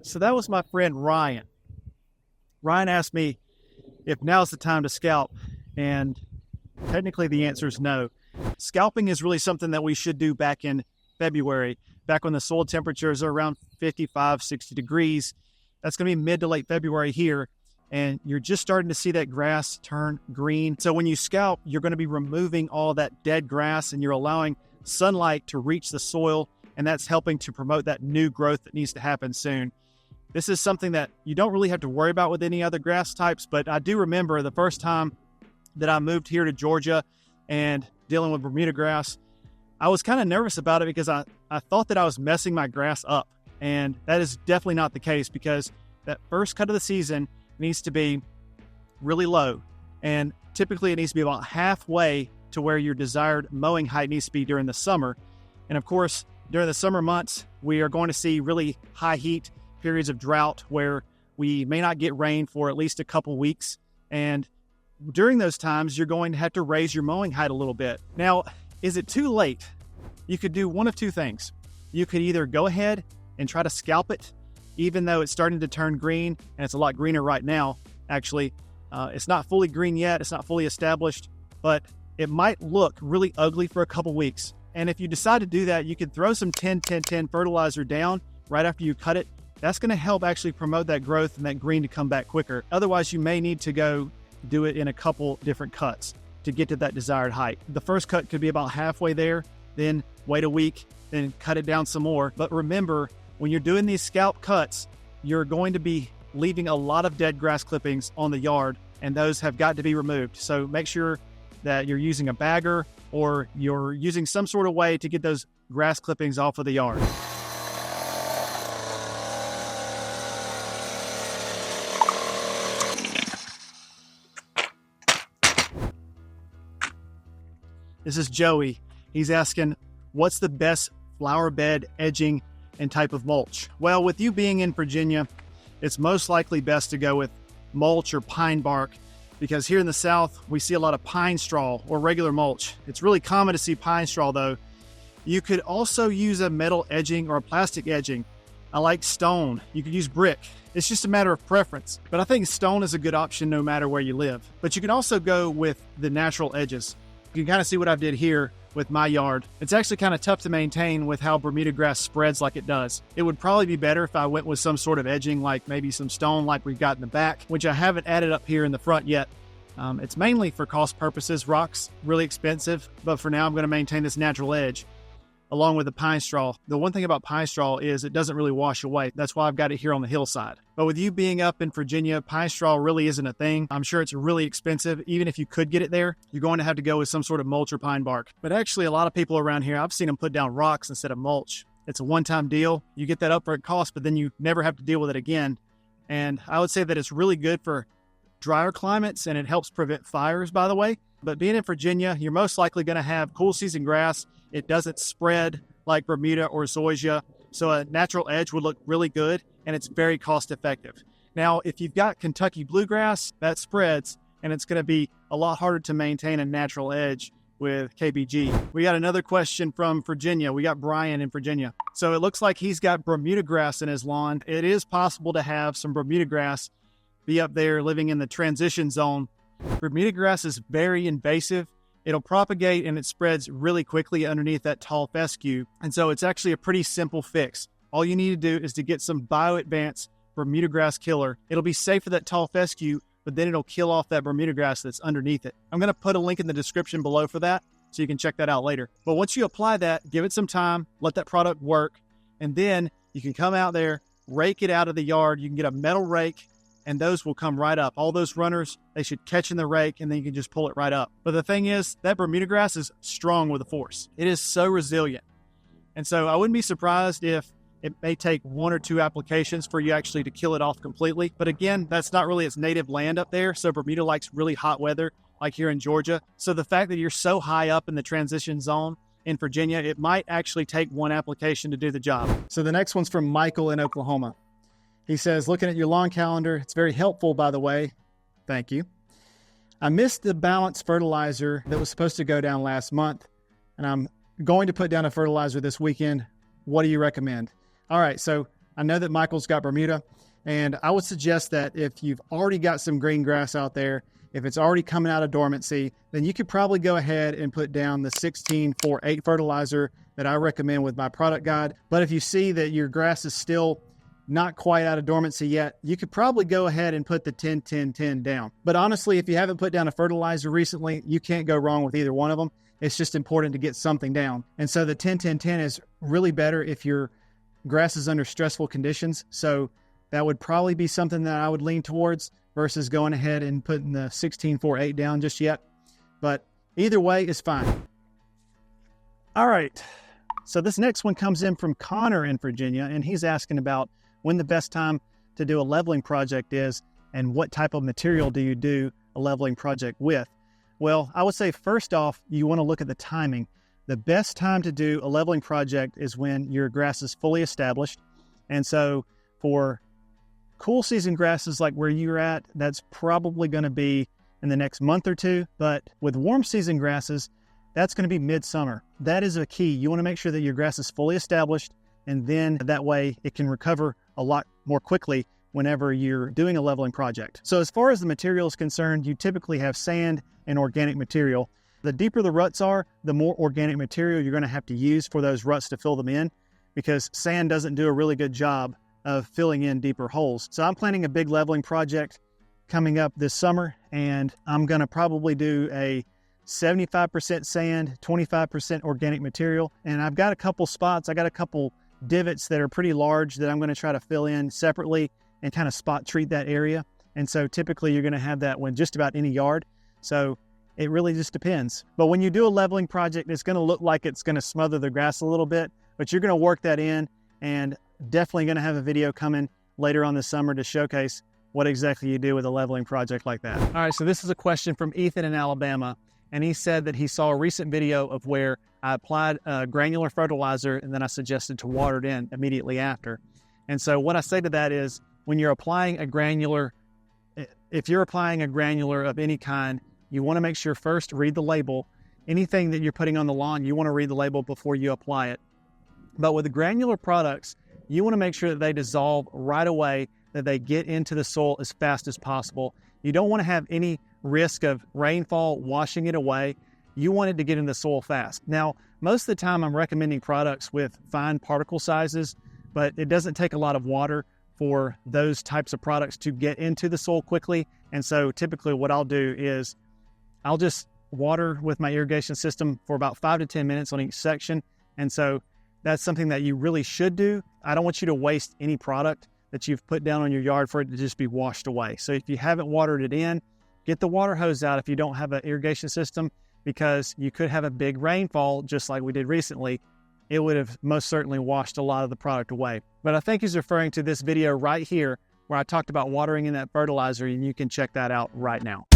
So that was my friend Ryan. Ryan asked me if now's the time to scalp, and technically the answer is no. Scalping is really something that we should do back in February, back when the soil temperatures are around 55, 60 degrees. That's going to be mid to late February here, and you're just starting to see that grass turn green. So when you scalp, you're going to be removing all that dead grass, and you're allowing sunlight to reach the soil, and that's helping to promote that new growth that needs to happen soon. This is something that you don't really have to worry about with any other grass types, but I do remember the first time that I moved here to Georgia and dealing with Bermuda grass, I was kind of nervous about it because I thought that I was messing my grass up. And that is definitely not the case, because that first cut of the season needs to be really low. And typically it needs to be about halfway to where your desired mowing height needs to be during the summer. And of course, during the summer months, we are going to see really high heat, periods of drought where we may not get rain for at least a couple weeks. And during those times, you're going to have to raise your mowing height a little bit. Now, is it too late? You could do one of two things. You could either go ahead and try to scalp it, even though it's starting to turn green, and it's a lot greener right now, actually. It's not fully green yet, it's not fully established, but it might look really ugly for a couple weeks. And if you decide to do that, you could throw some 10-10-10 fertilizer down right after you cut it. That's going to help actually promote that growth and that green to come back quicker. Otherwise, you may need to go do it in a couple different cuts to get to that desired height. The first cut could be about halfway there, then wait a week, then cut it down some more. But remember, when you're doing these scalp cuts, you're going to be leaving a lot of dead grass clippings on the yard, and those have got to be removed. So make sure that you're using a bagger or you're using some sort of way to get those grass clippings off of the yard. This is Joey. He's asking, what's the best flower bed edging and type of mulch? Well, with you being in Virginia, it's most likely best to go with mulch or pine bark, because here in the South, we see a lot of pine straw or regular mulch. It's really common to see pine straw though. You could also use a metal edging or a plastic edging. I like stone. You could use brick. It's just a matter of preference, but I think stone is a good option no matter where you live. But you can also go with the natural edges. You can kind of see what I did here with my yard. It's actually kind of tough to maintain with how Bermuda grass spreads like it does. It would probably be better if I went with some sort of edging, like maybe some stone like we've got in the back, which I haven't added up here in the front yet. It's mainly for cost purposes. Rock's really expensive, but for now I'm going to maintain this natural edge along with the pine straw. The one thing about pine straw is it doesn't really wash away. That's why I've got it here on the hillside. But with you being up in Virginia, pine straw really isn't a thing. I'm sure it's really expensive. Even if you could get it there, you're going to have to go with some sort of mulch or pine bark. But actually, a lot of people around here, I've seen them put down rocks instead of mulch. It's a one-time deal. You get that upfront cost, but then you never have to deal with it again. And I would say that it's really good for drier climates, and it helps prevent fires, by the way. But being in Virginia, you're most likely going to have cool season grass. It doesn't spread like Bermuda or Zoysia, so a natural edge would look really good, and it's very cost effective. Now, if you've got Kentucky bluegrass, that spreads, and it's going to be a lot harder to maintain a natural edge with KBG. We got another question from Virginia. We got Brian in Virginia. So it looks like he's got Bermuda grass in his lawn. It is possible to have some Bermuda grass be up there living in the transition zone. Bermuda grass is very invasive. It'll propagate and it spreads really quickly underneath that tall fescue. And so it's actually a pretty simple fix. All you need to do is to get some BioAdvance Bermuda grass killer. It'll be safe for that tall fescue, but then it'll kill off that Bermuda grass that's underneath it. I'm going to put a link in the description below for that, so you can check that out later. But once you apply that, give it some time, let that product work, and then you can come out there, rake it out of the yard. You can get a metal rake, and those will come right up. All those runners, they should catch in the rake, and then you can just pull it right up. But the thing is, that Bermuda grass is strong with a force. It is so resilient. And so I wouldn't be surprised if it may take 1 or 2 applications for you actually to kill it off completely. But again, that's not really its native land up there. So Bermuda likes really hot weather, like here in Georgia. So the fact that you're so high up in the transition zone in Virginia, it might actually take 1 application to do the job. So the next one's from Michael in Oklahoma. He says, looking at your lawn calendar, it's very helpful, by the way. Thank you. I missed the balanced fertilizer that was supposed to go down last month, and I'm going to put down a fertilizer this weekend. What do you recommend? All right, so I know that Michael's got Bermuda, and I would suggest that if you've already got some green grass out there, if it's already coming out of dormancy, then you could probably go ahead and put down the 16-4-8 fertilizer that I recommend with my product guide. But if you see that your grass is still not quite out of dormancy yet, you could probably go ahead and put the 10-10-10 down. But honestly, if you haven't put down a fertilizer recently, you can't go wrong with either one of them. It's just important to get something down. And so the 10-10-10 is really better if your grass is under stressful conditions. So that would probably be something that I would lean towards versus going ahead and putting the 16-4-8 down just yet. But either way is fine. All right. So this next one comes in from Connor in Virginia, and he's asking about when the best time to do a leveling project is and what type of material do you do a leveling project with. Well, I would say first off, you want to look at the timing. The best time to do a leveling project is when your grass is fully established. And so for cool season grasses like where you're at, that's probably going to be in the next month or two. But with warm season grasses, that's going to be midsummer. That is a key. You want to make sure that your grass is fully established, and then that way it can recover a lot more quickly whenever you're doing a leveling project. So as far as the material is concerned, you typically have sand and organic material. The deeper the ruts are, the more organic material you're going to have to use for those ruts to fill them in, because sand doesn't do a really good job of filling in deeper holes. So I'm planning a big leveling project coming up this summer, and I'm going to probably do a 75% sand, 25% organic material. And I've got a couple spots, I got a couple divots that are pretty large that I'm going to try to fill in separately and kind of spot treat that area. And so typically you're going to have that with just about any yard. So it really just depends. But when you do a leveling project, it's going to look like it's going to smother the grass a little bit, but you're going to work that in, and definitely going to have a video coming later on this summer to showcase what exactly you do with a leveling project like that. All right, so this is a question from Ethan in Alabama, and he said that he saw a recent video of where I applied a granular fertilizer and then I suggested to water it in immediately after. And so what I say to that is, when you're applying a granular, if you're applying a granular of any kind, you want to make sure first read the label. Anything that you're putting on the lawn, you want to read the label before you apply it. But with the granular products, you want to make sure that they dissolve right away, that they get into the soil as fast as possible. You don't want to have any risk of rainfall washing it away. You want it to get in the soil fast. Now, most of the time I'm recommending products with fine particle sizes, but it doesn't take a lot of water for those types of products to get into the soil quickly. And so typically what I'll do is I'll just water with my irrigation system for about 5 to 10 minutes on each section. And so that's something that you really should do. I don't want you to waste any product that you've put down on your yard for it to just be washed away. So if you haven't watered it in, get the water hose out if you don't have an irrigation system, because you could have a big rainfall just like we did recently. It would have most certainly washed a lot of the product away. But I think he's referring to this video right here where I talked about watering in that fertilizer, and you can check that out right now.